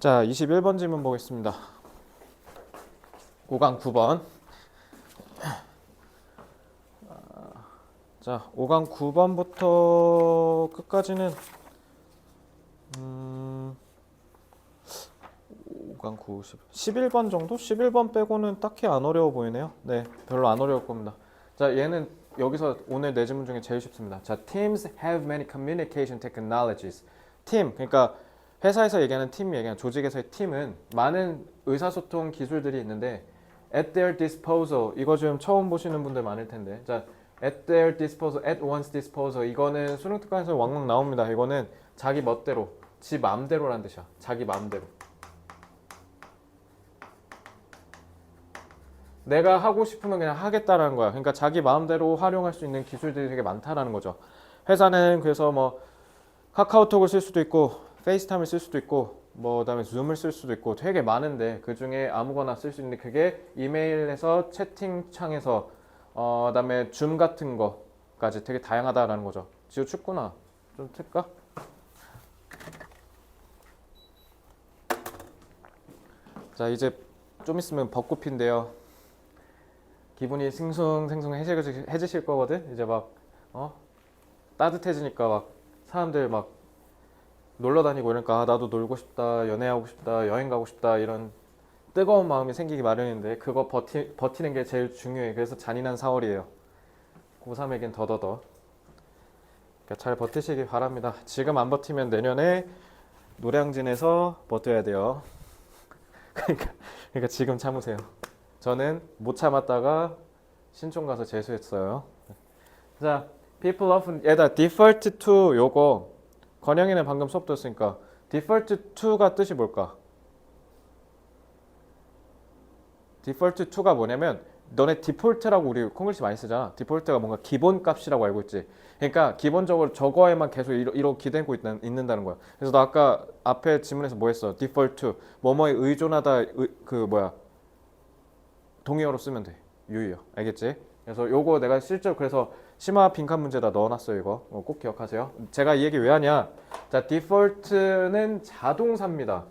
자, 21번 질문 보겠습니다. 5강 9번. 자, 5강 9번부터 끝까지는 5강 9, 11번 정도? 11번 빼고는 딱히 안 어려워 보이네요. 네, 별로 안 어려울 겁니다. 자, 얘는 여기서 오늘 내 질문 중에 제일 쉽습니다. 자, teams have many communication technologies. 팀, 그러니까 회사에서 얘기하는 팀 얘기하는 조직에서의 팀은 많은 의사소통 기술들이 있는데 at their disposal, 이거 좀 처음 보시는 분들 많을 텐데, 자, at their disposal, at one's disposal, 이거는 수능 특강에서 왕왕 나옵니다. 이거는 자기 멋대로, 지 맘대로란 뜻이야. 자기 맘대로. 내가 하고 싶으면 그냥 하겠다라는 거야. 그러니까 자기 마음대로 활용할 수 있는 기술들이 되게 많다라는 거죠. 회사는 그래서 뭐 카카오톡을 쓸 수도 있고 페이스타임을 쓸 수도 있고 뭐 그다음에 줌을 쓸 수도 있고 되게 많은데 그 중에 아무거나 쓸 수 있는데 그게 이메일에서 채팅창에서 그다음에 줌 같은 거까지 되게 다양하다라는 거죠. 지우 춥구나. 좀 틀까? 자, 이제 좀 있으면 벚꽃인데요. 기분이 싱숭생숭해지실 거거든. 이제 막 따뜻해지니까 막 사람들 막 놀러 다니고 이러니까 아, 나도 놀고 싶다, 연애하고 싶다, 여행 가고 싶다 이런 뜨거운 마음이 생기기 마련인데 그거 버티는 게 제일 중요해. 그래서 잔인한 4월이에요. 고3에겐 더더더. 그러니까 잘 버티시기 바랍니다. 지금 안 버티면 내년에 노량진에서 버텨야 돼요. 그러니까 지금 참으세요. 저는 못 참았다가 신촌 가서 재수했어요. 자, people often 얘다 default to 요거 건영이는 방금 수업 들었으니까 default to가 뜻이 뭘까? default to가 뭐냐면 너네 디폴트라고 우리 콩글씨 많이 쓰잖아. 디폴트가 뭔가 기본 값이라고 알고 있지. 그러니까 기본적으로 저거에만 계속 이렇게 기대고 있는다는 거야. 그래서 너 아까 앞에 지문에서 뭐 했어? default to 뭐뭐에 의존하다 그 뭐야 동의어로 쓰면 돼. 유의어. 알겠지? 그래서 요거 내가 실제로 그래서 심화 빈칸 문제다 넣어놨어요. 이거 꼭 기억하세요. 제가 이 얘기 왜 하냐? 자, 디폴트는 자동사입니다.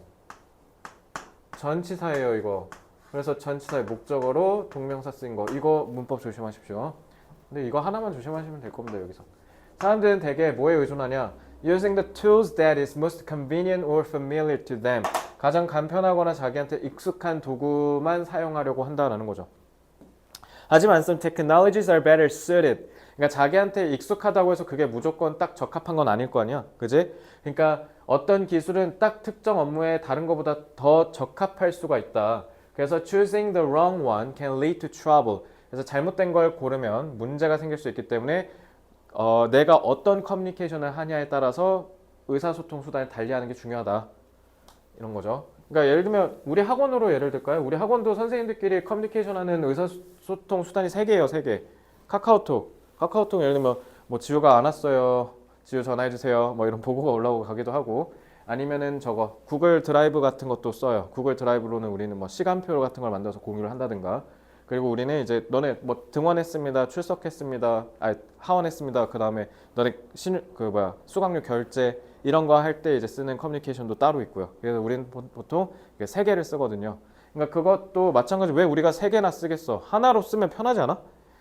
전치사예요. 이거. 그래서 전치사의 목적어로 동명사 쓰인 거. 이거 문법 조심하십시오. 근데 이거 하나만 조심하시면 될 겁니다. 여기서. 사람들은 대개 뭐에 의존하냐? Using the tools that is most convenient or familiar to them. 가장 간편하거나 자기한테 익숙한 도구만 사용하려고 한다는 거죠. 하지만 some technologies are better suited. 그러니까 자기한테 익숙하다고 해서 그게 무조건 딱 적합한 건 아닐 거 아니야. 그지? 그러니까 어떤 기술은 딱 특정 업무에 다른 것보다 더 적합할 수가 있다. 그래서 choosing the wrong one can lead to trouble. 그래서 잘못된 걸 고르면 문제가 생길 수 있기 때문에 내가 어떤 커뮤니케이션을 하냐에 따라서 의사소통 수단을 달리하는 게 중요하다. 이런 거죠. 그러니까 예를 들면 우리 학원으로 예를 들까요? 우리 학원도 선생님들끼리 커뮤니케이션하는 의사소통 수단이 3개예요. 3개. 카카오톡 예를 들면 뭐 지우가 안 왔어요. 지우 전화해주세요. 뭐 이런 보고가 올라오고 가기도 하고 아니면은 저거 구글 드라이브 같은 것도 써요. 구글 드라이브로는 우리는 뭐 시간표 같은 걸 만들어서 공유를 한다든가. 그리고 우리는 이제 너네 뭐 등원했습니다, 출석했습니다, 하원했습니다. 그 다음에 너네 수강료 결제 이런 거 할 때 이제 쓰는 커뮤니케이션도 따로 있고요. 그래서 우리는 보통 3개를 쓰거든요. 그러니까 그것도 마찬가지. 왜 우리가 3개나 쓰겠어? 하나로 쓰면 편하지 않아?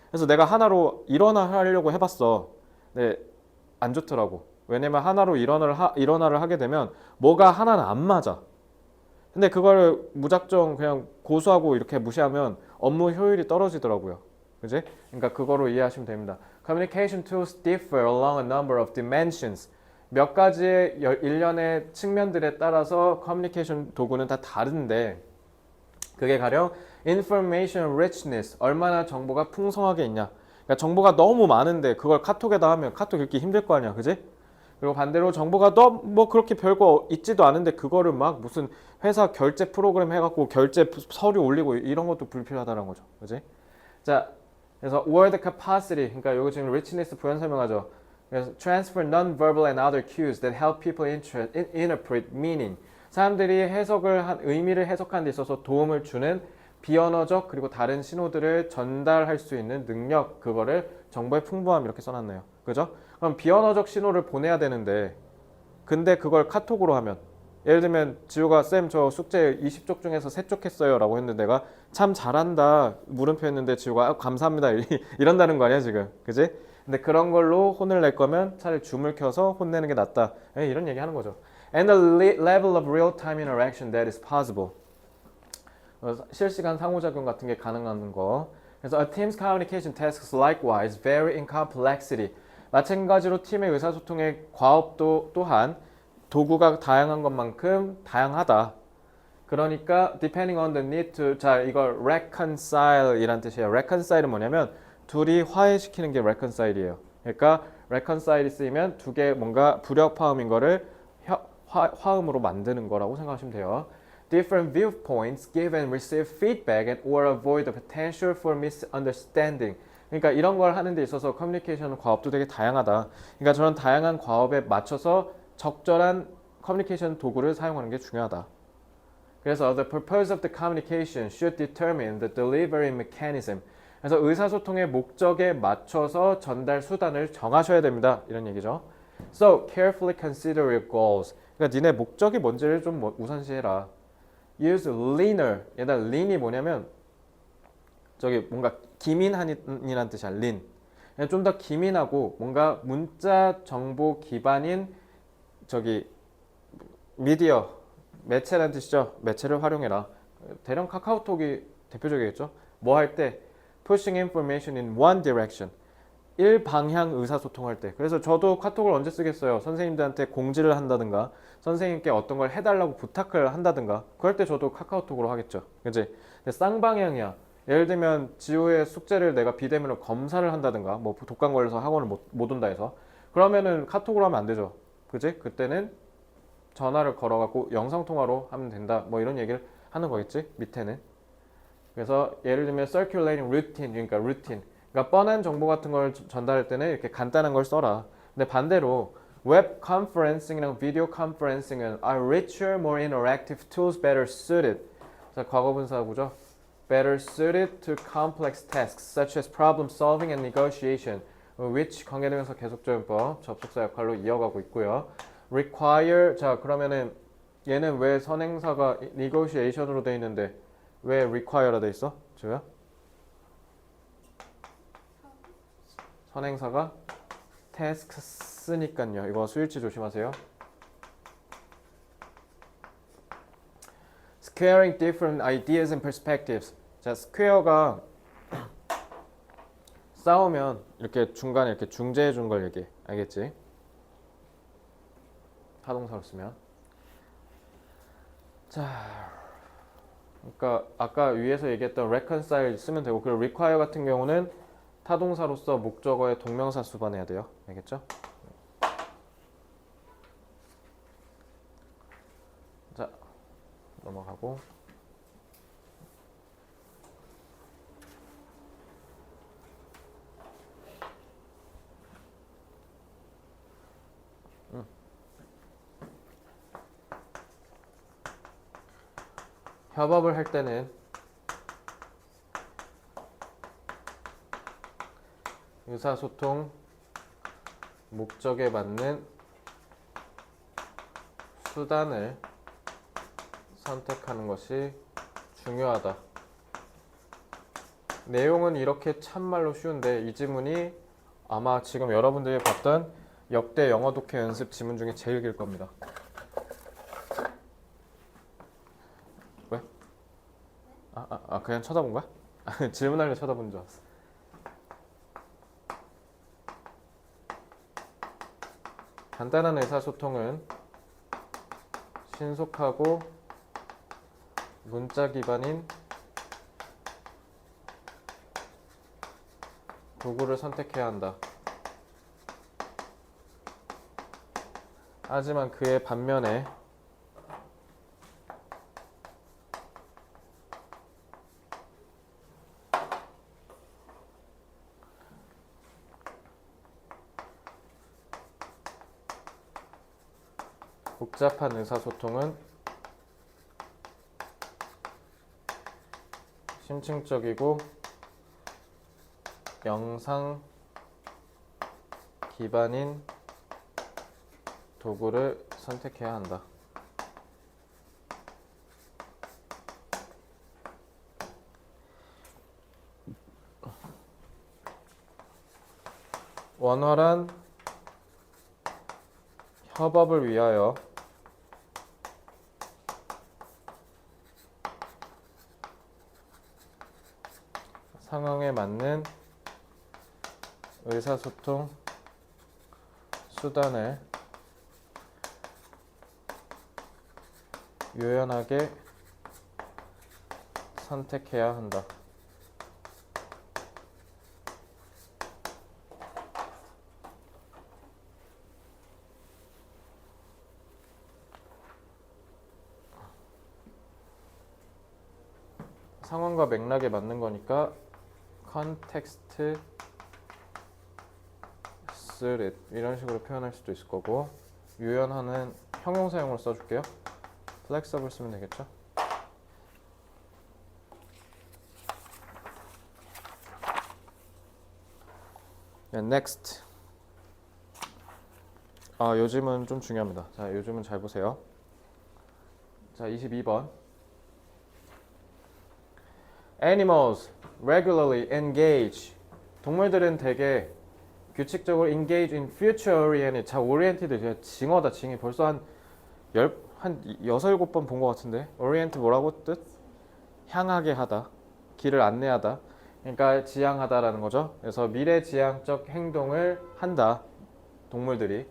그래서 내가 하나로 일원화 하려고 해봤어. 근데 안 좋더라고. 왜냐면 하나로 일원화를 하게 되면 뭐가 하나는 안 맞아. 근데 그걸 무작정 그냥 고수하고 이렇게 무시하면 업무 효율이 떨어지더라고요. 그지? 그러니까 그거로 이해하시면 됩니다. Communication tools differ along a number of dimensions. 몇 가지의 일련의 측면들에 따라서 커뮤니케이션 도구는 다 다른데 그게 가령 information richness, 얼마나 정보가 풍성하게 있냐. 그러니까 정보가 너무 많은데 그걸 카톡에다 하면 카톡 읽기 힘들 거 아니야. 그지? 그리고 반대로 정보가 너무 뭐 그렇게 별거 있지도 않은데 그거를 막 무슨 회사 결제 프로그램 해갖고 결제 서류 올리고 이런 것도 불필요하다는 거죠. 그지? 자, 그래서 word capacity, 그러니까 여기 지금 richness 부연 설명하죠. 그래서 transfer non-verbal and other cues that help people interpret meaning. 사람들이 의미를 해석하는 데 있어서 도움을 주는 비언어적 그리고 다른 신호들을 전달할 수 있는 능력, 그거를 정보의 풍부함 이렇게 써놨네요. 그죠? 그럼 비언어적 신호를 보내야 되는데 근데 그걸 카톡으로 하면 예를 들면 지우가 쌤 저 숙제 20쪽 중에서 3쪽 했어요 라고 했는데 내가 참 잘한다 물음표 했는데 지우가 감사합니다 이런다는 거 아니야 지금 그지? 근데 그런 걸로 혼을 낼 거면 차라리 줌을 켜서 혼내는 게 낫다 이런 얘기 하는 거죠. And the level of real-time interaction that is possible. 실시간 상호작용 같은 게 가능한 거. 그래서 a team's communication tasks likewise vary in complexity. 마찬가지로 팀의 의사소통의 과업도 또한 도구가 다양한 것만큼 다양하다. 그러니까 depending on the need to 자 이거 reconcile 이란 뜻이에요. reconcile은 뭐냐면 둘이 화해시키는 게 reconcile이에요. 그러니까 reconcile이 쓰이면 두 개 뭔가 불협화음인 거를 화음으로 만드는 거라고 생각하시면 돼요. Different viewpoints give and receive feedback and or avoid the potential for misunderstanding. 그러니까 이런 걸 하는 데 있어서 커뮤니케이션 과업도 되게 다양하다. 그러니까 저런 다양한 과업에 맞춰서 적절한 커뮤니케이션 도구를 사용하는 게 중요하다. 그래서 the purpose of the communication should determine the delivery mechanism. 그래서 의사소통의 목적에 맞춰서 전달 수단을 정하셔야 됩니다. 이런 얘기죠. So carefully consider your goals. 그러니까 니네 목적이 뭔지를 좀 우선시해라. Use leaner. 얘다 lean이 뭐냐면 저기 뭔가 기민한이란 뜻이야. lean. 좀 더 기민하고 뭔가 문자 정보 기반인 저기 미디어 매체라는 뜻이죠. 매체를 활용해라. 대령 카카오톡이 대표적이겠죠. 뭐 할 때 pushing information in one direction. 일방향 의사소통할 때. 그래서 저도 카톡을 언제 쓰겠어요. 선생님들한테 공지를 한다든가 선생님께 어떤 걸 해달라고 부탁을 한다든가 그럴 때 저도 카카오톡으로 하겠죠. 그치? 근데 쌍방향이야. 예를 들면 지우의 숙제를 내가 비대면으로 검사를 한다든가 뭐 독감 걸려서 학원을 못 온다 해서 그러면은 카톡으로 하면 안 되죠. 그치? 그때는 전화를 걸어갖고 영상통화로 하면 된다. 뭐 이런 얘기를 하는 거겠지? 밑에는. 그래서 예를 들면 circulating routine, 그러니까 routine. 그러니까 뻔한 정보 같은 걸 전달할 때는 이렇게 간단한 걸 써라. 근데 반대로 웹 컨퍼런싱이랑 비디오 컨퍼런싱은 are richer, more interactive tools better suited. 자, 과거분사구죠. better suited to complex tasks such as problem solving and negotiation. which 관계대명사 계속적용법 접속사 역할로 이어가고 있고요. require 자 그러면은 얘는 왜 선행사가 negotiation으로 돼 있는데 왜 require라 돼 있어? 지우야? 선행사가 tasks니까요. 이거 수일치 조심하세요. Squaring different ideas and perspectives. 자, square가 싸우면 이렇게 중간에 이렇게 중재해 준 걸 얘기해. 알겠지? 타동사로 쓰면. 자, 그러니까 아까 위에서 얘기했던 reconcile 쓰면 되고 그리고 require 같은 경우는 타동사로서 목적어의 동명사 수반해야 돼요. 알겠죠? 자, 넘어가고. 협업을 할 때는 의사소통 목적에 맞는 수단을 선택하는 것이 중요하다. 내용은 이렇게 참말로 쉬운데 이 지문이 아마 지금 여러분들이 봤던 역대 영어 독해 연습 지문 중에 제일 길 겁니다. 왜? 그냥 쳐다본 거야? 질문하려 쳐다본 줄 알았어. 간단한 의사소통은 신속하고 문자 기반인 도구를 선택해야 한다. 하지만 그의 반면에 복잡한 의사소통은 심층적이고 영상 기반인 도구를 선택해야 한다. 원활한 협업을 위하여 상황에 맞는 의사소통 수단을 유연하게 선택해야 한다. 상황과 맥락에 맞는 거니까 context it 이런 식으로 표현할 수도 있을 거고 유연하는 형용사형으로 써줄게요. flexible 쓰면 되겠죠. next. 요즘은 좀 중요합니다. 자, 요즘은 잘 보세요. 자, 22번. Animals regularly engage. 동물들은 대개 규칙적으로 engage in future oriented. 자, oriented 징어다, 징이. 벌써 한 6, 7번 본 것 같은데. orient 뭐라고 뜻? 향하게 하다. 길을 안내하다. 그러니까 지향하다라는 거죠. 그래서 미래지향적 행동을 한다. 동물들이.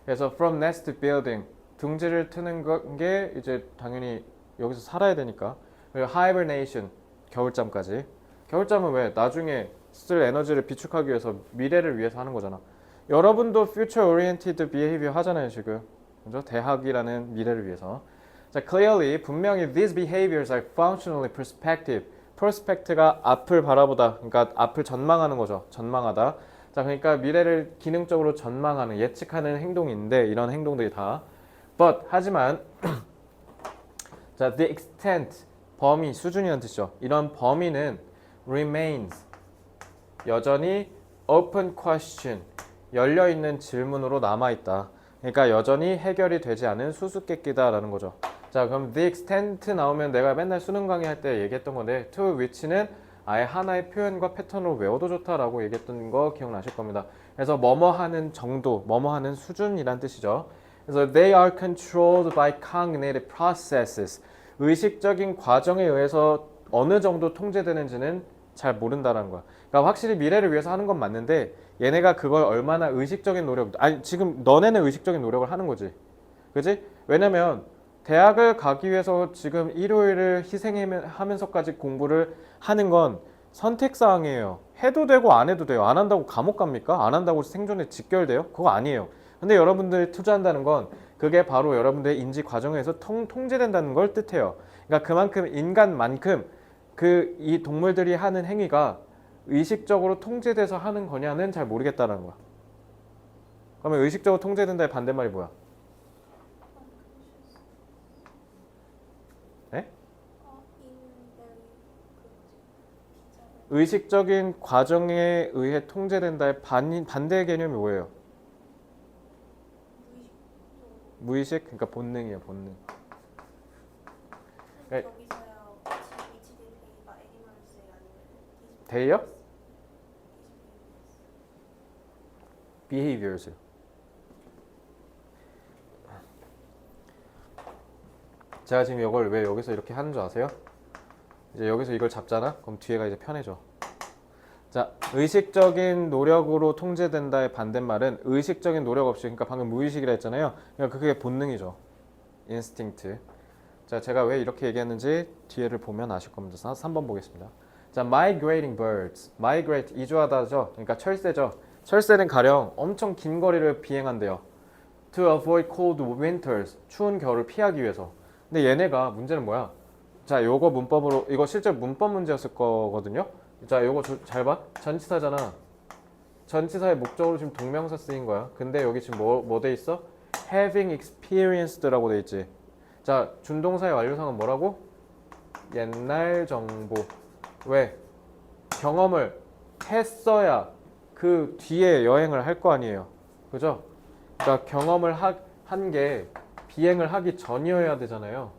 그래서 from nest to building. 둥지를 트는 게 이제 당연히 여기서 살아야 되니까. 그리고 hibernation. 겨울잠까지. 겨울잠은 왜? 나중에 쓸 에너지를 비축하기 위해서 미래를 위해서 하는 거잖아. 여러분도 future oriented behavior 하잖아요, 지금. 그죠? 대학이라는 미래를 위해서. 자, clearly 분명히 these behaviors are functionally perspective. perspective가 앞을 바라보다. 그러니까 앞을 전망하는 거죠. 전망하다. 자, 그러니까 미래를 기능적으로 전망하는, 예측하는 행동인데 이런 행동들이 다. But 하지만 자, the extent 범위, 수준이라는 뜻이죠. 이런 범위는 remains 여전히 open question 열려있는 질문으로 남아있다. 그러니까 여전히 해결이 되지 않은 수수께끼다라는 거죠. 자, 그럼 the extent 나오면 내가 맨날 수능 강의할 때 얘기했던 건데 to which는 아예 하나의 표현과 패턴으로 외워도 좋다라고 얘기했던 거 기억나실 겁니다. 그래서 뭐뭐 하는 정도, 뭐뭐 하는 수준이란 뜻이죠. 그래서 they are controlled by cognitive processes. 의식적인 과정에 의해서 어느 정도 통제되는지는 잘 모른다는 거야. 그러니까 확실히 미래를 위해서 하는 건 맞는데 얘네가 그걸 얼마나 의식적인 노력, 아니 지금 너네는 의식적인 노력을 하는 거지. 그지? 왜냐면 대학을 가기 위해서 지금 일요일을 희생하면서까지 공부를 하는 건 선택사항이에요. 해도 되고 안 해도 돼요. 안 한다고 감옥 갑니까? 안 한다고 생존에 직결돼요? 그거 아니에요. 근데 여러분들이 투자한다는 건 그게 바로 여러분들의 인지 과정에서 통제된다는 걸 뜻해요. 그러니까 그만큼 인간만큼 이 동물들이 하는 행위가 의식적으로 통제돼서 하는 거냐는 잘 모르겠다는 거야. 그러면 의식적으로 통제된다의 반대말이 뭐야? 네? 의식적인 과정에 의해 통제된다의 반대 개념이 뭐예요? 무의식? 그러니까 본능이에요, 본능. 데이요? behaviors. 제가 지금 이걸 왜 여기서 이렇게 하는 줄 아세요? 이제 여기서 이걸 잡잖아? 그럼 뒤에가 이제 편해져. 자, 의식적인 노력으로 통제된다의 반대말은 의식적인 노력 없이, 그러니까 방금 무의식이라 했잖아요. 그러니까 그게 본능이죠. instinct. 자, 제가 왜 이렇게 얘기했는지 뒤에를 보면 아실 겁니다. 3번 보겠습니다. 자, migrating birds. migrate, 이주하다죠. 그러니까 철새죠. 철새는 가령 엄청 긴 거리를 비행한대요. to avoid cold winters. 추운 겨울을 피하기 위해서. 근데 얘네가 문제는 뭐야? 자, 요거 문법으로, 이거 실제 문법 문제였을 거거든요. 자, 요거 잘 봐. 전치사잖아. 전치사의 목적으로 지금 동명사 쓰인 거야. 근데 여기 지금 뭐 돼 있어? having experienced라고 돼 있지. 자, 준동사의 완료상은 뭐라고? 옛날 정보. 왜? 경험을 했어야 그 뒤에 여행을 할 거 아니에요. 그죠? 그러니까 경험을 한 게 비행을 하기 전이어야 되잖아요.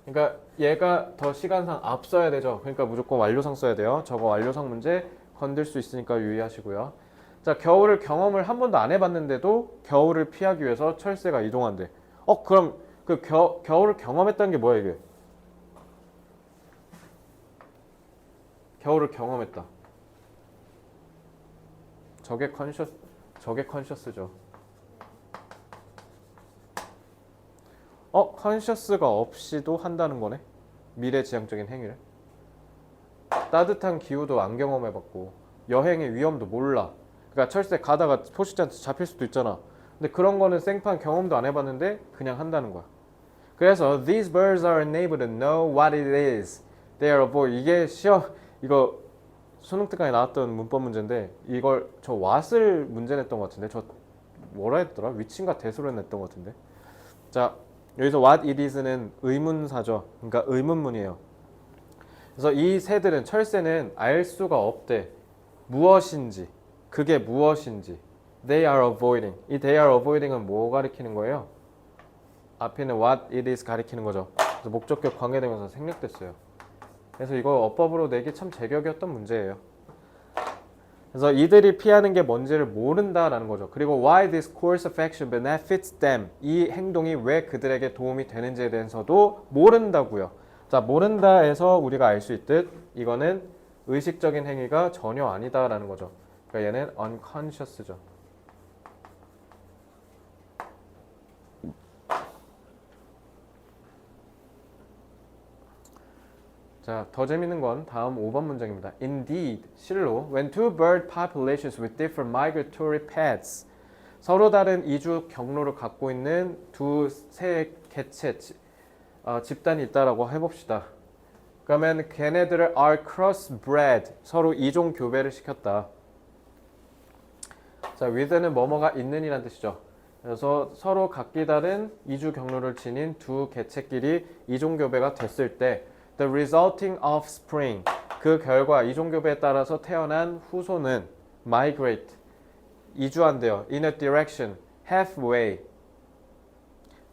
그러니까 얘가 더 시간상 앞서야 되죠. 그러니까 무조건 완료상 써야 돼요. 저거 완료상 문제 건들 수 있으니까 유의하시고요. 자, 겨울을 경험을 한 번도 안 해봤는데도 겨울을 피하기 위해서 철새가 이동한대. 그럼 그 겨울을 경험했다는 게 뭐야 이게? 겨울을 경험했다. 저게 컨셔스죠. 컨셔스가 없이도 한다는 거네. 미래지향적인 행위를. 따뜻한 기후도 안 경험해봤고 여행의 위험도 몰라. 그러니까 철새 가다가 포식자한테 잡힐 수도 있잖아. 근데 그런 거는 생판 경험도 안 해봤는데 그냥 한다는 거야. 그래서 these birds are unable to know what it is. They are avoid. 이게 이거 수능 특강에 나왔던 문법 문제인데 이걸 저 what을 문제 냈던 것 같은데 저 뭐라 했더라? 위친과 대수로 냈던 것 같은데. 자, 여기서 what it is는 의문사죠. 그러니까 의문문이에요. 그래서 이 새들은 철새는 알 수가 없대. 무엇인지, 그게 무엇인지. They are avoiding. 이 they are avoiding은 뭐 가리키는 거예요? 앞에는 what it is 가리키는 거죠. 그래서 목적격 관계대명사 생략됐어요. 그래서 이거 어법으로 내기 참 제격이었던 문제예요. 그래서 이들이 피하는 게 뭔지를 모른다라는 거죠. 그리고 why this course of action benefits them. 이 행동이 왜 그들에게 도움이 되는지에 대해서도 모른다고요. 자, 모른다에서 우리가 알 수 있듯 이거는 의식적인 행위가 전혀 아니다라는 거죠. 그러니까 얘는 unconscious죠. 자, 더 재밌는 건 다음 5번 문장입니다. Indeed, 실로, when two bird populations with different migratory paths, 서로 다른 이주 경로를 갖고 있는 두 새 개체 집단이 있다라고 해봅시다. 그러면 걔네들을 are crossbred, 서로 이종 교배를 시켰다. 자, with는 뭐뭐가 있는이란 뜻이죠. 그래서 서로 각기 다른 이주 경로를 지닌 두 개체끼리 이종 교배가 됐을 때 the resulting offspring, 그 결과 이종교배에 따라서 태어난 후손은 migrate, 이주한대요. in a direction, halfway,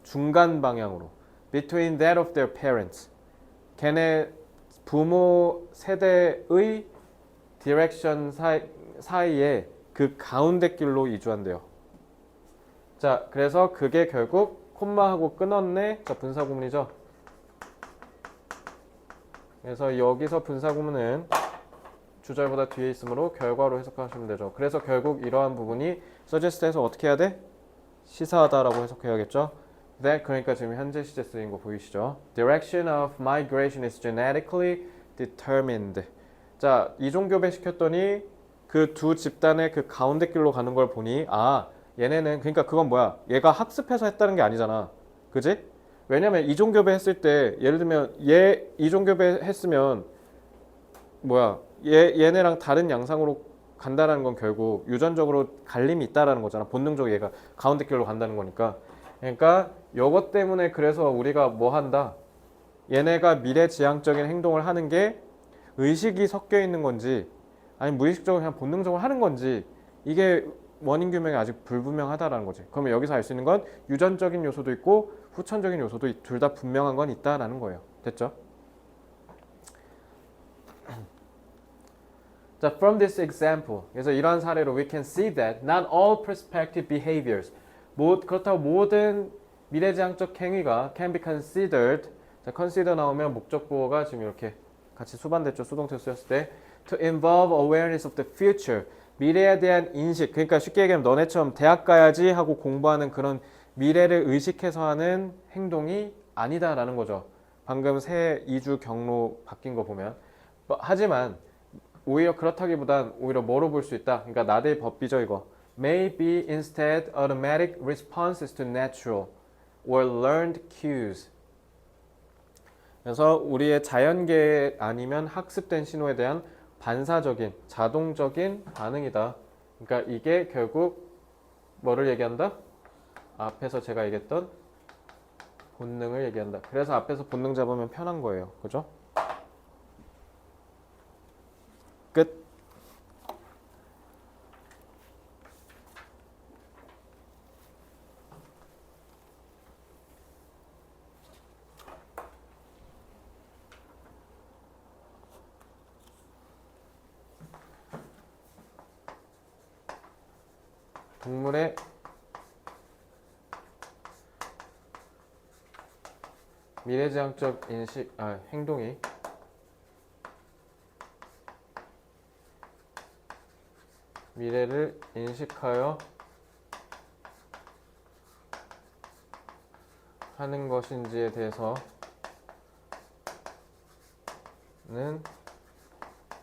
중간 방향으로 between that of their parents, 걔네 부모 세대의 direction 사이에 그 가운데 길로 이주한대요. 자, 그래서 그게 결국 콤마하고 끊었네. 자, 분사구문이죠. 그래서 여기서 분사구문은 주절보다 뒤에 있으므로 결과로 해석하시면 되죠. 그래서 결국 이러한 부분이 suggest해서 어떻게 해야 돼? 시사하다라고 해석해야겠죠. That, 그러니까 지금 현재 시제 쓰인 거 보이시죠? Direction of migration is genetically determined. 자, 이종교배 시켰더니 그 두 집단의 그 가운데 길로 가는 걸 보니 얘네는 그러니까 그건 뭐야? 얘가 학습해서 했다는 게 아니잖아. 그지? 왜냐면 이종교배 했을 때 예를 들면 얘 이종교배 했으면 얘네랑 다른 양상으로 간다라는 건 결국 유전적으로 갈림이 있다라는 거잖아. 본능적으로 얘가 가운데 길로 간다는 거니까. 그러니까 요것 때문에 그래서 우리가 뭐 한다? 얘네가 미래지향적인 행동을 하는 게 의식이 섞여 있는 건지 아니면 무의식적으로 그냥 본능적으로 하는 건지 이게 원인 규명이 아직 불분명하다라는 거지. 그러면 여기서 알 수 있는 건 유전적인 요소도 있고 후천적인 요소도 둘 다 분명한 건 있다라는 거예요. 됐죠? 자, from this example, 그래서 이러한 사례로 we can see that not all prospective behaviors, 그렇다고 모든 미래지향적 행위가 can be considered. 자, consider 나오면 목적 보어가 지금 이렇게 같이 수반됐죠. 수동태 쓰였을 때 to involve awareness of the future. 미래에 대한 인식, 그러니까 쉽게 얘기하면 너네처럼 대학 가야지 하고 공부하는 그런 미래를 의식해서 하는 행동이 아니다라는 거죠. 방금 새 이주 경로 바뀐 거 보면. 하지만 오히려 그렇다기보단 오히려 뭐로 볼 수 있다. 그러니까 나대의 법비죠 이거. May be instead automatic responses to natural or learned cues. 그래서 우리의 자연계 아니면 학습된 신호에 대한 반사적인, 자동적인 반응이다. 그러니까 이게 결국 뭐를 얘기한다? 앞에서 제가 얘기했던 본능을 얘기한다. 그래서 앞에서 본능 잡으면 편한 거예요. 그죠? 끝. 동물의 미래지향적 행동이 미래를 인식하여 하는 것인지에 대해서는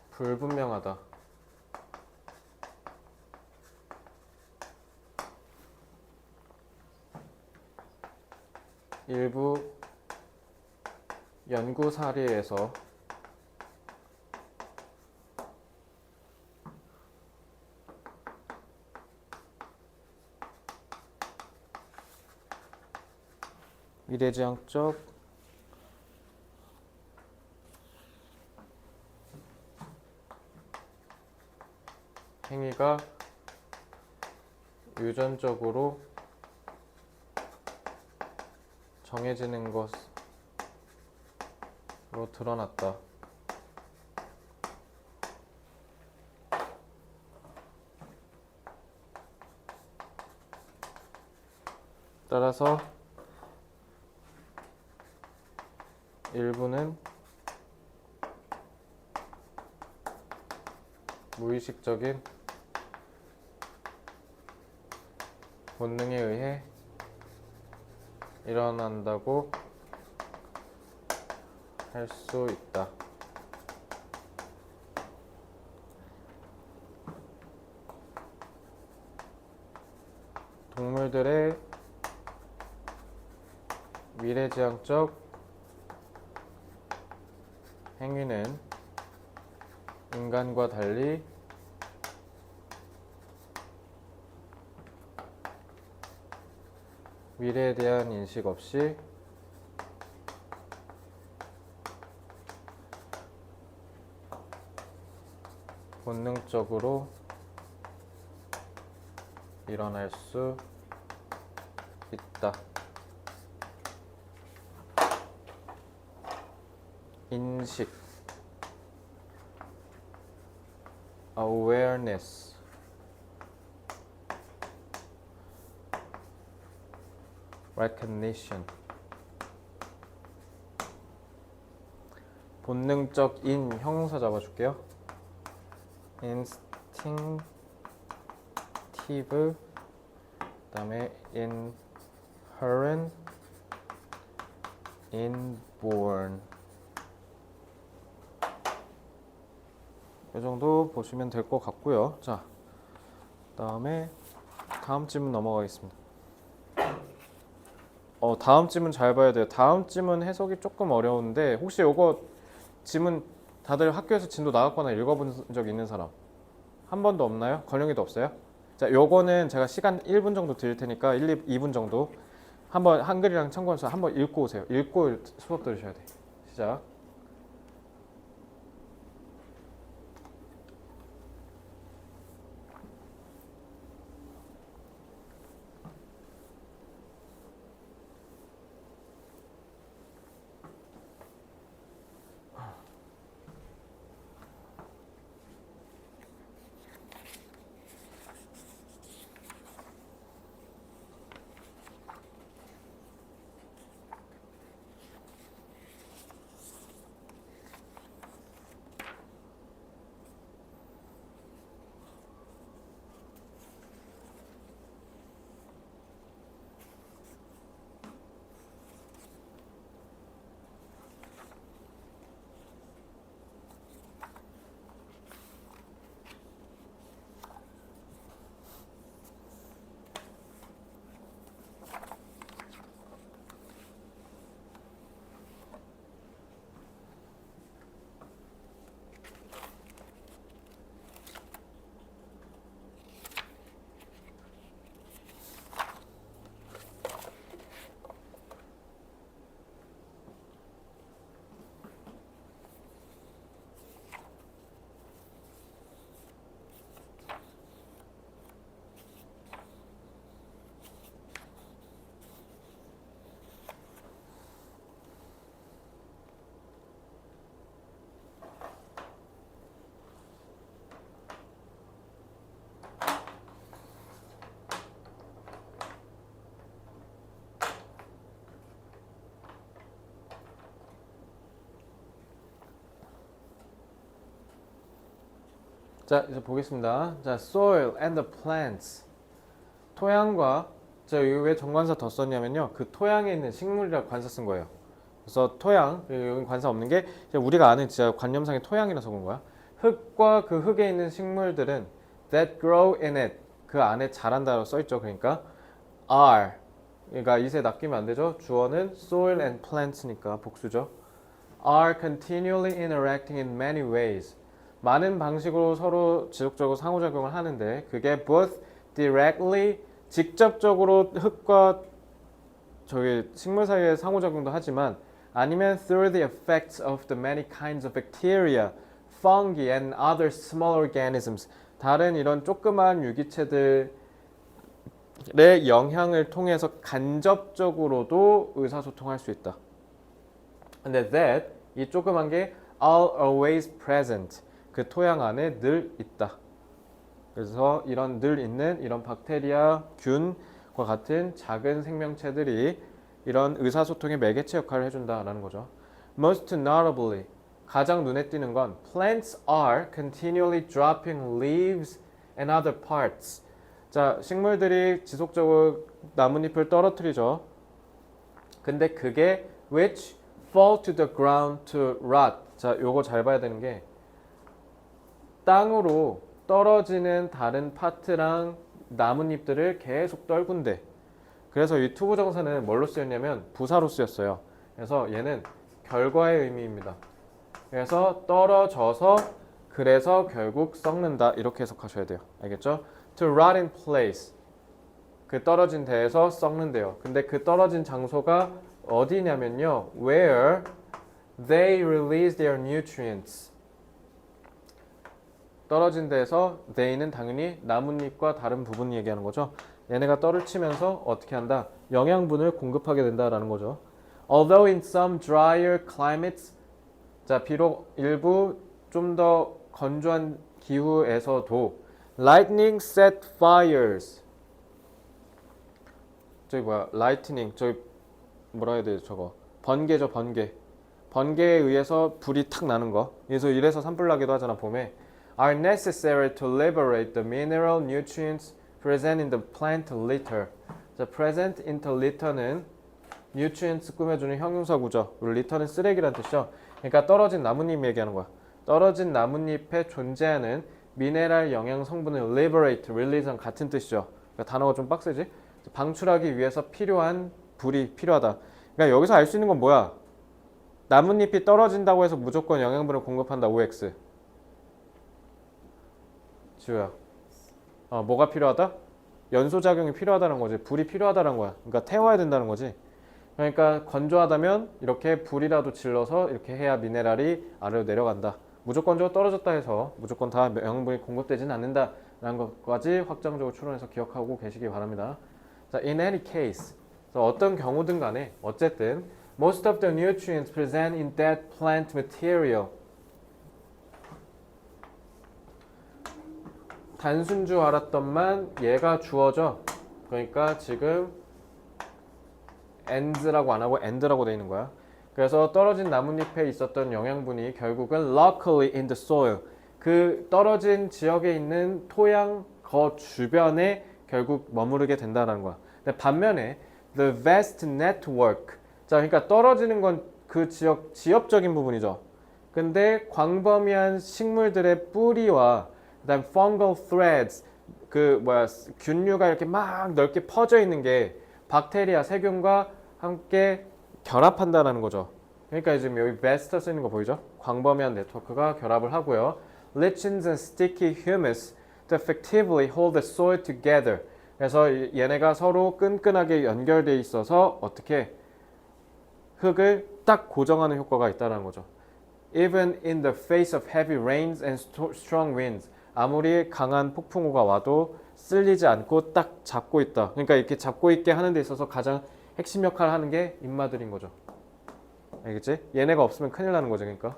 불분명하다. 일부 연구 사례에서 미래지향적 행위가 유전적으로 정해지는 것으로 드러났다. 따라서 일부는 무의식적인 본능에 의해 일어난다고 할 수 있다. 동물들의 미래지향적 행위는 인간과 달리 미래에 대한 인식 없이 본능적으로 일어날 수 있다. 인식, awareness, recognition. 본능적인 형용사 잡아줄게요. instinctive, 그다음에 inherent, inborn. 이 정도 보시면 될 것 같고요. 자, 그다음에 다음 질문 넘어가겠습니다. 다음 질문 잘 봐야 돼요. 다음 질문 해석이 조금 어려운데 혹시 요거 질문 다들 학교에서 진도 나왔거나 읽어본 적 있는 사람 한 번도 없나요? 건영이도 없어요? 자, 요거는 제가 시간 1분 정도 드릴 테니까 2분 정도 한번 한글이랑 참고해서 한번 읽고 오세요. 읽고 수업 들으셔야 돼요. 시작. 자, 이제 보겠습니다. 자, soil and the plants. 토양과 자, 여기 왜 정관사 더 썼냐면요. 그 토양에 있는 식물이라 관사 쓴 거예요. 그래서 토양, 여기 관사 없는 게 우리가 아는 진짜 관념상의 토양이라서 그런 거야. 흙과 그 흙에 있는 식물들은 that grow in it. 그 안에 자란다라고 써 있죠. 그러니까 are. 그러니까 이세 낚이면 안 되죠. 주어는 soil and plants니까 복수죠. are continually interacting in many ways. 많은 방식으로 서로 지속적으로 상호작용을 하는데 그게 both directly 직접적으로 흙과 저기 식물 사이의 상호작용도 하지만 아니면 through the effects of the many kinds of bacteria, fungi and other small organisms. 다른 이런 조그마한 유기체들의 영향을 통해서 간접적으로도 의사소통할 수 있다. 근데 that 이 조그만 게 are always present. 그 토양 안에 늘 있다. 그래서 이런 늘 있는 이런 박테리아, 균과 같은 작은 생명체들이 이런 의사소통의 매개체 역할을 해준다라는 거죠. Most notably, 가장 눈에 띄는 건 plants are continually dropping leaves and other parts. 자, 식물들이 지속적으로 나뭇잎을 떨어뜨리죠. 근데 그게 which fall to the ground to rot. 자, 요거 잘 봐야 되는 게 땅으로 떨어지는 다른 파트랑 나뭇잎들을 계속 떨군대. 그래서 이 투부정사는 뭘로 쓰였냐면 부사로 쓰였어요. 그래서 얘는 결과의 의미입니다. 그래서 떨어져서 그래서 결국 썩는다 이렇게 해석하셔야 돼요. 알겠죠? To rot in place. 그 떨어진 데에서 썩는데요. 근데 그 떨어진 장소가 어디냐면요. Where they release their nutrients. 떨어진 데에서 they는 당연히 나뭇잎과 다른 부분 얘기하는 거죠. 얘네가 떨어지면서 어떻게 한다? 영양분을 공급하게 된다라는 거죠. Although in some drier climates, 자 비록 일부 좀 더 건조한 기후에서도 lightning set fires. 저기 뭐야? lightning. 저기 뭐라 해야 되죠? 저거 번개죠, 번개. 번개에 의해서 불이 탁 나는 거. 그래서 이래서 산불 나기도 하잖아, 봄에. Are necessary to liberate the mineral nutrients present in the plant litter. 자, present in the litter는 nutrients 꾸며주는 형용사구죠. 그리고 litter는 쓰레기란 뜻이죠. 그러니까 떨어진 나뭇잎 얘기하는 거야. 떨어진 나뭇잎에 존재하는 미네랄 영양 성분을 liberate, release랑 같은 뜻이죠. 그러니까 단어가 좀 빡세지? 방출하기 위해서 필요한 불이 필요하다. 그러니까 여기서 알 수 있는 건 뭐야? 나뭇잎이 떨어진다고 해서 무조건 영양분을 공급한다. OX. 지우야. 뭐가 필요하다? 연소작용이 필요하다는 거지. 불이 필요하다는 거야. 그러니까 태워야 된다는 거지. 그러니까 건조하다면 이렇게 불이라도 질러서 이렇게 해야 미네랄이 아래로 내려간다. 무조건적으로 떨어졌다 해서 무조건 다 영양분이 공급되지는 않는다라는 것까지 확정적으로 추론해서 기억하고 계시기 바랍니다. 자, in any case, 어떤 경우든 간에 어쨌든 most of the nutrients present in that plant material. 단순주 알았던만 얘가 주어져. 그러니까 지금 and라고 안 하고 and라고 되어 있는 거야. 그래서 떨어진 나뭇잎에 있었던 영양분이 결국은 locally in the soil. 그 떨어진 지역에 있는 토양 거 주변에 결국 머무르게 된다는 거야. 근데 반면에 the vast network. 자, 그러니까 떨어지는 건 그 지역적인 부분이죠. 근데 광범위한 식물들의 뿌리와 그다음 fungal threads 균류가 이렇게 막 넓게 퍼져 있는 게 박테리아 세균과 함께 결합한다라는 거죠. 그러니까 지금 여기 vast 쓰이는 거 보이죠? 광범위한 네트워크가 결합을 하고요. lichens and sticky humus to effectively hold the soil together. 그래서 얘네가 서로 끈끈하게 연결돼 있어서 어떻게 흙을 딱 고정하는 효과가 있다는 거죠. Even in the face of heavy rains and strong winds. 아무리 강한 폭풍우가 와도 쓸리지 않고 딱 잡고 있다. 그러니까 이렇게 잡고 있게 하는 데 있어서 가장 핵심 역할을 하는 게 잎마들인 거죠. 알겠지? 얘네가 없으면 큰일 나는 거죠. 그러니까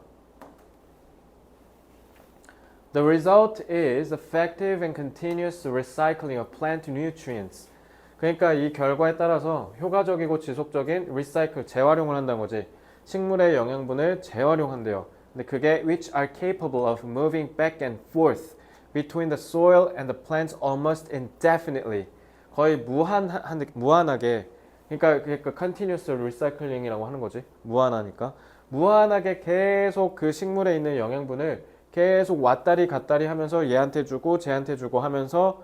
The result is effective and continuous recycling of plant nutrients. 그러니까 이 결과에 따라서 효과적이고 지속적인 recycle, 재활용을 한다는 거지. 식물의 영양분을 재활용한대요. 근데 그게 which are capable of moving back and forth. between the soil and the plants almost indefinitely. 거의 무한하게 그러니까 continuous recycling이라고 하는 거지. 무한하니까. 무한하게 계속 그 식물에 있는 영양분을 계속 왔다리 갔다리 하면서 얘한테 주고 쟤한테 주고 하면서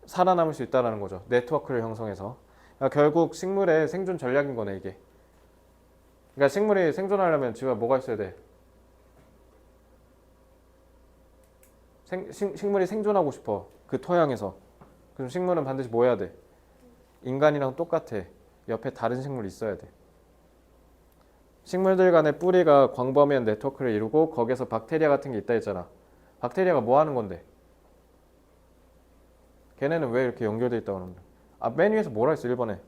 살아남을 수 있다는 거죠. 네트워크를 형성해서. 그러니까 결국 식물의 생존 전략인 거네 이게. 그러니까 식물이 생존하려면 집에 뭐가 있어야 돼? 식물이 생존하고 싶어. 그 토양에서. 그럼 식물은 반드시 뭐 해야 돼? 인간이랑 똑같아. 옆에 다른 식물이 있어야 돼. 식물들 간의 뿌리가 광범위한 네트워크를 이루고 거기에서 박테리아 같은 게 있다 했잖아. 박테리아가 뭐 하는 건데? 걔네는 왜 이렇게 연결돼 있다고 하는 거야? 맨 위에서 뭐라 했어? 1번에.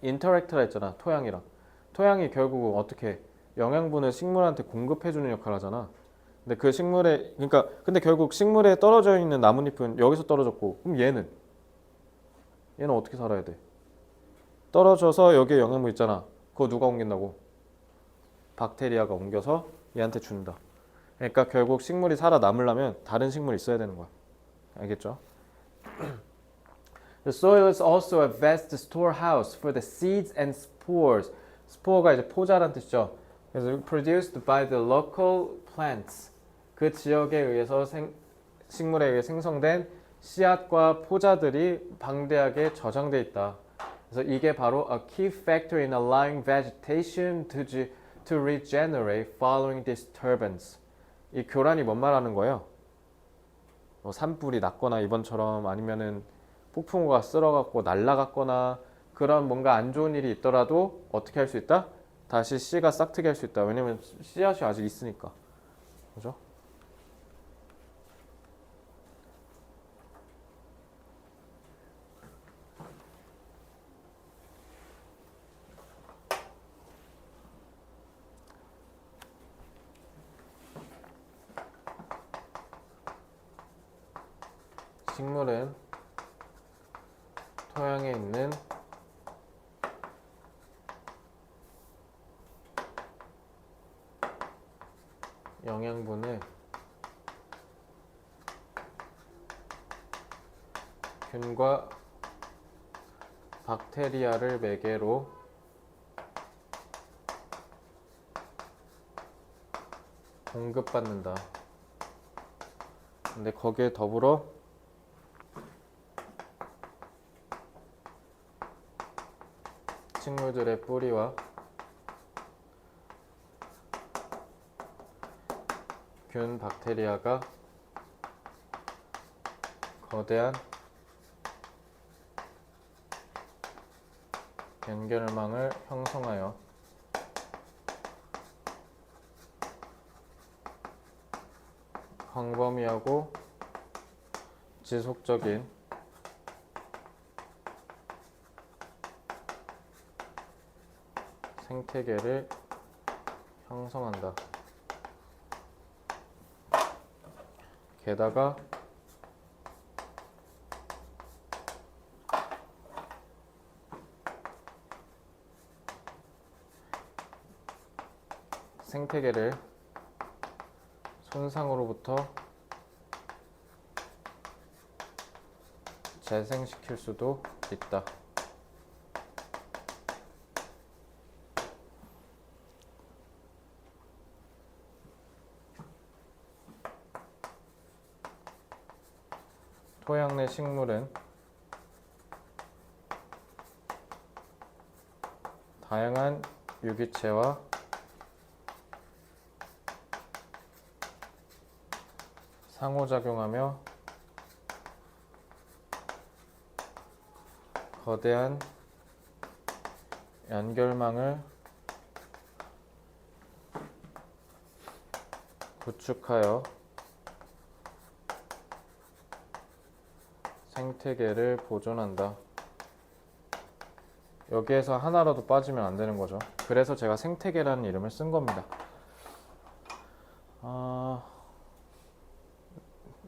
인터랙트라 했잖아. 토양이랑. 토양이 결국 어떻게 영양분을 식물한테 공급해주는 역할을 하잖아. 근데 그 식물에 그러니까 근데 결국 식물에 떨어져 있는 나뭇잎은 여기서 떨어졌고 그럼 얘는 어떻게 살아야 돼? 떨어져서 여기에 영양분 있잖아. 그거 누가 옮긴다고? 박테리아가 옮겨서 얘한테 준다. 그러니까 결국 식물이 살아남으려면 다른 식물이 있어야 되는 거야. 알겠죠? The soil is also a vast storehouse for the seeds and spores. 스포어가 이제 포자란 뜻이죠. 그래서 produced by the local plants. 그 지역에 의해서 식물에 의해 생성된 씨앗과 포자들이 방대하게 저장돼 있다. 그래서 이게 바로 a key factor in allowing vegetation to regenerate following disturbance. 이 교란이 뭔 말하는 거예요? 산불이 났거나 이번처럼 아니면은 폭풍우가 쓸어갖고 날아갔거나 그런 뭔가 안 좋은 일이 있더라도 어떻게 할 수 있다? 다시 씨가 싹트게 할 수 있다. 왜냐면 씨앗이 아직 있으니까. 그죠? 식물은 토양에 있는 영양분을 균과 박테리아를 매개로 공급받는다. 근데 거기에 더불어 식물들의 뿌리와 균 박테리아가 거대한 연결망을 형성하여 광범위하고 지속적인 생태계를 형성한다. 게다가 생태계를 손상으로부터 재생시킬 수도 있다. 토양 내 식물은 다양한 유기체와 상호작용하며 거대한 연결망을 구축하여 생태계를 보존한다. 여기에서 하나라도 빠지면 안 되는 거죠. 그래서 제가 생태계라는 이름을 쓴 겁니다.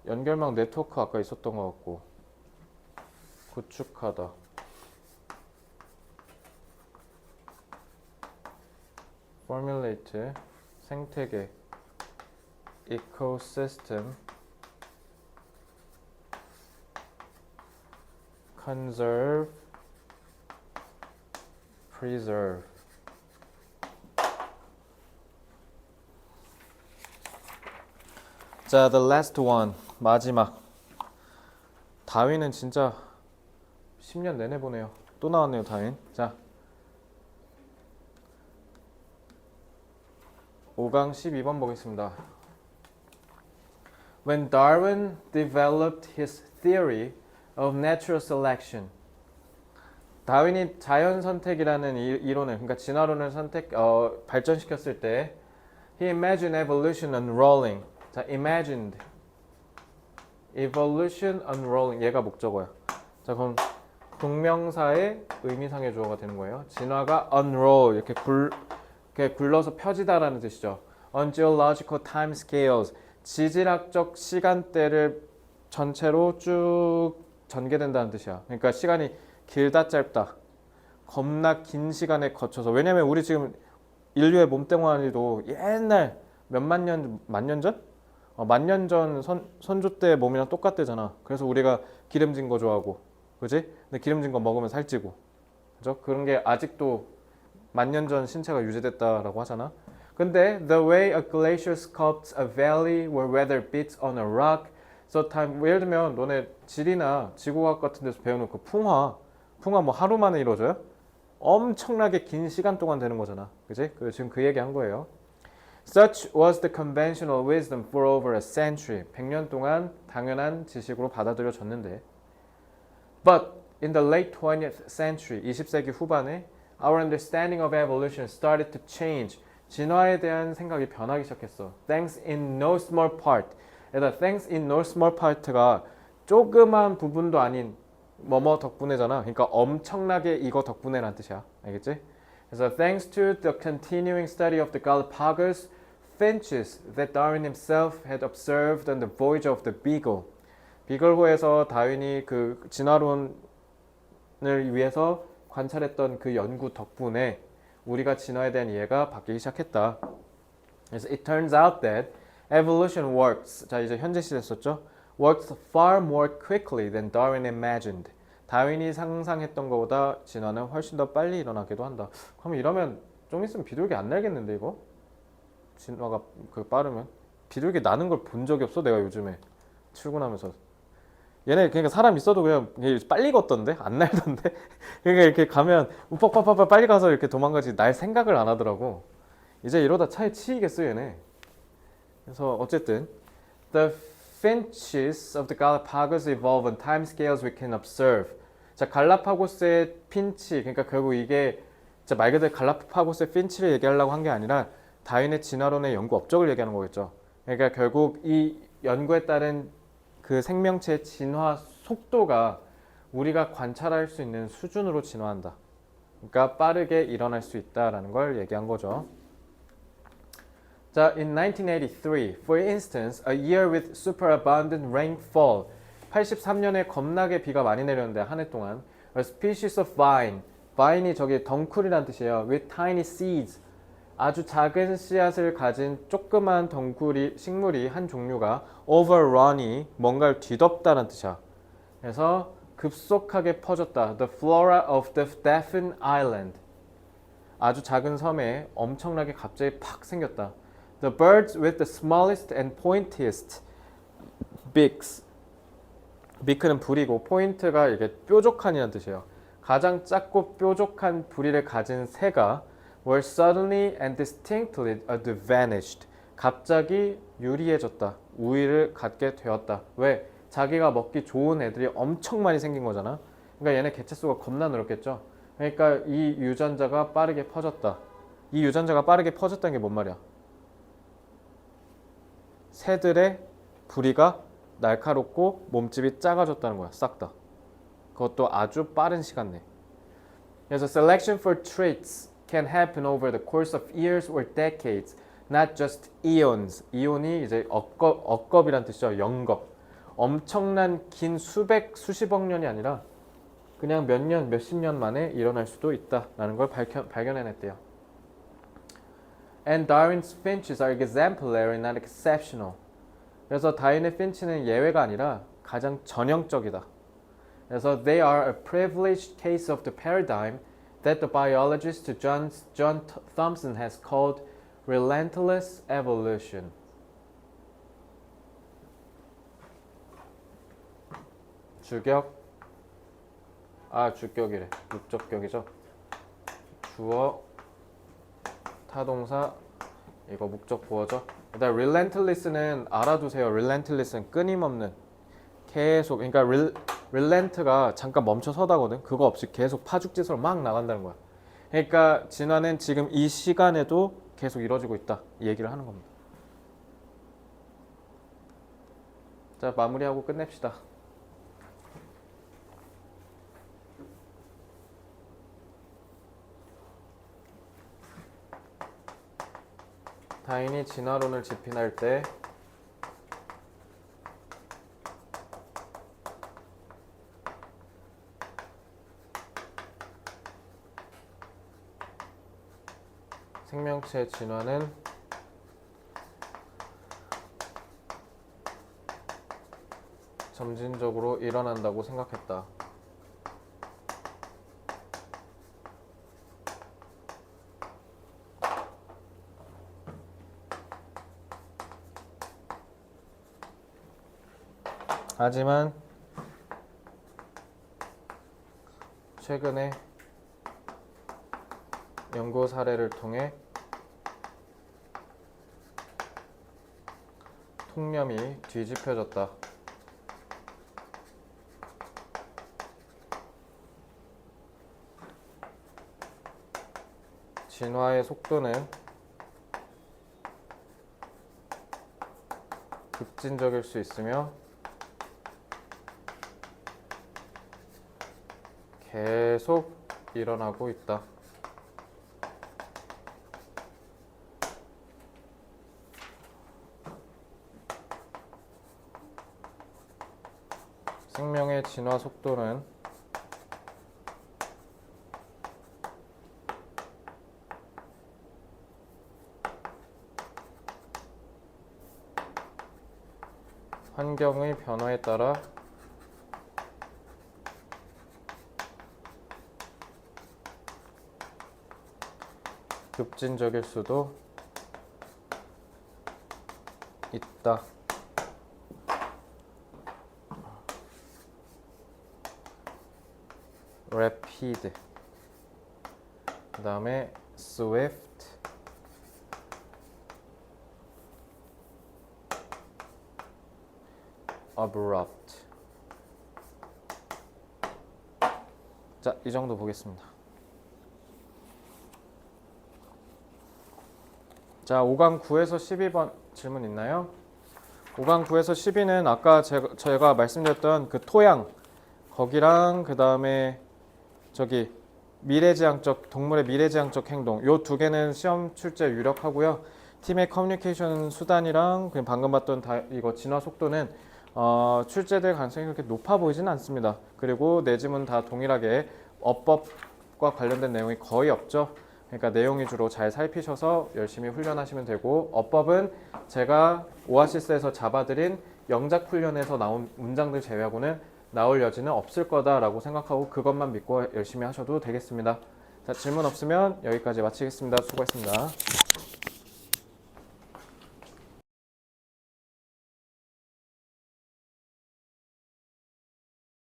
연결망 네트워크 아까 있었던 것 같고 구축하다. formulate 생태계 ecosystems conserve, preserve. 자, the last one. 마지막. 다윈은 진짜 10년 내내 보네요. 또 나왔네요, 다윈. 자. 5강 12번 보겠습니다. When Darwin developed his theory of natural selection. 다윈이 자연 선택이라는 이론을, 그러니까 진화론을 발전시켰을 때 he imagined evolution unrolling. 자, imagined evolution unrolling. 얘가 목적어야. 자, 그럼 동명사의 의미상의 주어가 되는 거예요. 진화가 unroll 이렇게 굴러서 펴지다라는 뜻이죠. On geological time scales. 지질학적 시간대를 전체로 쭉 전개된다는 뜻이야. 그러니까 시간이 길다 짧다. 겁나 긴 시간에 거쳐서. 왜냐면 우리 지금 인류의 몸뚱아리도 옛날 몇만 년, 만 년 전? 만 년 전 선조 때 몸이랑 똑같대잖아. 그래서 우리가 기름진 거 좋아하고, 그지? 근데 기름진 거 먹으면 살찌고, 그죠? 그런 게 아직도 만 년 전 신체가 유지됐다라고 하잖아. 근데 the way a glacier sculpts a valley where weather beats on a rock. So time, 예를 들면 너네 지리나 지구과학 같은 데서 배우는 그 풍화 뭐 하루 만에 이루어져요? 엄청나게 긴 시간 동안 되는 거잖아. 그지? 지금 그 얘기 한 거예요. Such was the conventional wisdom for over a century. 100년 동안 당연한 지식으로 받아들여졌는데. But in the late 20th century, 20세기 후반에 our understanding of evolution started to change. 진화에 대한 생각이 변하기 시작했어. Thanks in no small part. 얘들아, thanks in no small part가 조그만 부분도 아닌 뭐뭐 덕분에잖아. 그러니까 엄청나게 이거 덕분에란 뜻이야. 알겠지? 그래서 thanks to the continuing study of the Galapagos finches that Darwin himself had observed on the voyage of the Beagle. 비글호에서 다윈이 그 진화론을 위해서 관찰했던 그 연구 덕분에 우리가 진화에 대한 이해가 바뀌기 시작했다. 그래서 it turns out that evolution works. 자, 이제 현재 시제 썼죠. works far more quickly than Darwin imagined. 다윈이 상상했던 것보다 진화는 훨씬 더 빨리 일어나기도 한다. 그럼 이러면 좀 있으면 비둘기 안 날겠는데 이거? 진화가 빠르면? 비둘기 나는 걸 본 적이 없어 내가 요즘에 출근하면서. 얘네 그러니까 사람 있어도 그냥 빨리 걷던데 안 날던데. 그러니까 이렇게 가면 우팍팍팍 빨리 가서 이렇게 도망가지 날 생각을 안 하더라고. 이제 이러다 차에 치이겠어 얘네. 그래서 어쨌든 the finches of the Galapagos evolve on timescales we can observe. 자, 갈라파고스의 핀치, 그러니까 결국 이게 진짜 말 그대로 갈라파고스의 핀치를 얘기하려고 한 게 아니라 다윈의 진화론의 연구 업적을 얘기하는 거겠죠. 그러니까 결국 이 연구에 따른 그 생명체의 진화 속도가 우리가 관찰할 수 있는 수준으로 진화한다. 그러니까 빠르게 일어날 수 있다라는 걸 얘기한 거죠. 자, in 1983, for instance, a year with superabundant rainfall. 83년에 겁나게 비가 많이 내렸는데 한 해 동안 a species of vine. vine이 저기 덩쿨이란 뜻이에요. with tiny seeds. 아주 작은 씨앗을 가진 조그만 덩쿨이 식물이 한 종류가 overrun이 뭔가를 뒤덮다는 뜻이야. 그래서 급속하게 퍼졌다. The flora of the Dauphin Island. 아주 작은 섬에 엄청나게 갑자기 팍 생겼다. The birds with the smallest and pointiest beaks. beak는 부리고 포인트가 이게 뾰족한이라는 뜻이에요. 가장 작고 뾰족한 부리를 가진 새가 were suddenly and distinctly advantaged. 갑자기 유리해졌다. 우위를 갖게 되었다. 왜? 자기가 먹기 좋은 애들이 엄청 많이 생긴 거잖아. 그러니까 얘네 개체수가 겁나 늘었겠죠. 그러니까 이 유전자가 빠르게 퍼졌다. 이 유전자가 빠르게 퍼졌다는 게 뭔 말이야? 새들의 부리가 날카롭고 몸집이 작아졌다는 거야. 싹 다. 그것도 아주 빠른 시간 내. 그래서 selection for traits can happen over the course of years or decades, not just eons. eon이 이제 억겁이란 뜻이죠. 영겁. 엄청난 긴 수십억 년이 아니라 그냥 몇 년, 몇십 년 만에 일어날 수도 있다라는 걸 발견해냈대요. And Darwin's finches are exemplary, not exceptional. 그래서 다윈의 핀치는 예외가 아니라 가장 전형적이다. 그래서 they are a privileged case of the paradigm that the biologist John Thompson has called relentless evolution. 주격, 주격이래. 목적격이죠. 주어, 타동사, 이거 목적 보어죠. 일단 relentless는 알아두세요. relentless는 끊임없는, 계속. 그러니까 relent가 잠깐 멈춰서다거든. 그거 없이 계속 파죽지서로 막 나간다는 거야. 그러니까 진화는 지금 이 시간에도 계속 이루어지고 있다, 이 얘기를 하는 겁니다. 자, 마무리하고 끝냅시다. 다인이 진화론을 집필할 때 생명체 진화는 점진적으로 일어난다고 생각했다. 하지만 최근에 연구 사례를 통해 통념이 뒤집혀졌다. 진화의 속도는 급진적일 수 있으며 계속 일어나고 있다. 생명의 진화 속도는 환경의 변화에 따라 급진적일 수도 있다. rapid, 그 다음에 swift, abrupt. 자, 이 정도 보겠습니다. 자, 5강 9에서 12번 질문 있나요? 5강 9에서 12는 아까 제가 말씀드렸던 그 토양, 거기랑 그 다음에 저기 미래지향적, 동물의 미래지향적 행동, 요 두 개는 시험 출제 유력하고요. 팀의 커뮤니케이션 수단이랑 그냥 방금 봤던 이거 진화 속도는 출제될 가능성이 그렇게 높아 보이지는 않습니다. 그리고 네 지문 다 동일하게 어법과 관련된 내용이 거의 없죠. 그러니까 내용 위주로 잘 살피셔서 열심히 훈련하시면 되고, 어법은 제가 오아시스에서 잡아드린 영작 훈련에서 나온 문장들 제외하고는 나올 여지는 없을 거다라고 생각하고 그것만 믿고 열심히 하셔도 되겠습니다. 자, 질문 없으면 여기까지 마치겠습니다. 수고했습니다.